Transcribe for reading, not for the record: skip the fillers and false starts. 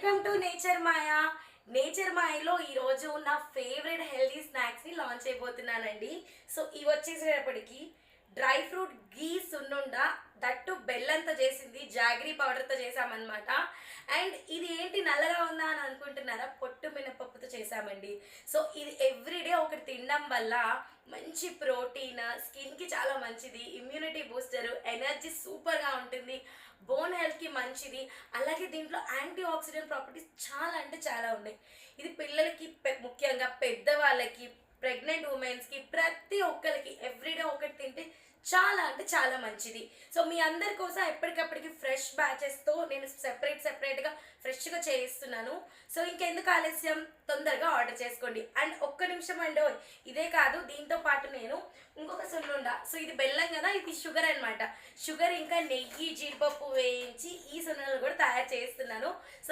Welcome to nature Maya. Nature మాయలో ఈరోజు నా ఫేవరెట్ హెల్తీ స్నాక్స్ని లాంచ్ అయిపోతున్నానండి. సో ఇవి వచ్చేసేటప్పటికి డ్రై ఫ్రూట్ గీ సున్నుండా, దట్టు బెల్లంతో చేసింది, జాగరీ పౌడర్తో చేసామన్నమాట. అండ్ ఇది ఏంటి నల్లగా ఉందా అని అనుకుంటున్నారా? పొట్టు మినపప్పుతో చేసామండి. సో ఇది ఎవ్రీడే ఒకటి తినడం వల్ల మంచి ప్రోటీన్, స్కిన్కి చాలా మంచిది, ఇమ్యూనిటీ బూస్టర్, ఎనర్జీ సూపర్గా ఉంటుంది, బోన్ హెల్త్కి మంచిది. అలాగే దీంట్లో యాంటీ ఆక్సిడెంట్ ప్రాపర్టీస్ చాలా అంటే చాలా ఉన్నాయి. ఇది పిల్లలకి ముఖ్యంగా పెద్దవాళ్ళకి, ప్రెగ్నెంట్ ఉమెన్స్కి, ప్రతి ఒక్కరికి ఎవ్రీడే ఒకటి తింటే చాలా అంటే చాలా మంచిది. సో మీ అందరి కోసం ఎప్పటికప్పటికి ఫ్రెష్ బ్యాచెస్తో నేను సెపరేట్గా ఫ్రెష్గా చేయిస్తున్నాను. సో ఇంకెందుకు ఆలస్యం, తొందరగా ఆర్డర్ చేసుకోండి. అండ్ ఒక్క నిమిషం అండి, ఇదే కాదు, దీంతో పాటు నేను ఇంకొక సున్నుండ. సో ఇది బెల్లం కదా, ఇది షుగర్ అనమాట. షుగర్ ఇంకా నెయ్యి, జీడిపప్పు వేయించి ఈ సున్నుండలు కూడా తయారు చేస్తున్నాను. సో